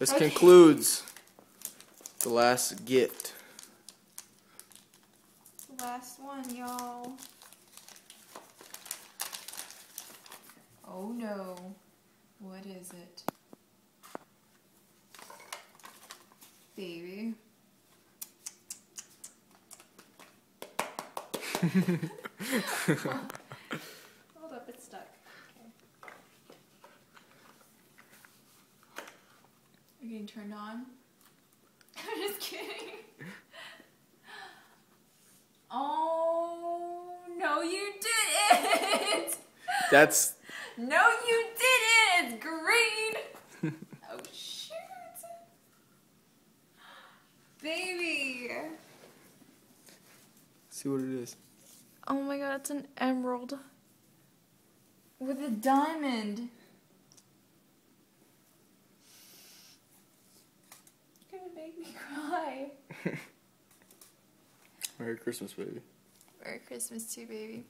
This concludes the last gift. Last one, y'all. Oh no. What is it? Baby. Hold up, it's stuck. Okay. Are you getting turned on? I'm just kidding. Oh, no you didn't! That's... No you didn't! It's green! Oh shoot! Baby! See what it is. Oh my god, it's an emerald. With a diamond. You're gonna make me cry. Merry Christmas, baby. Merry Christmas too, baby.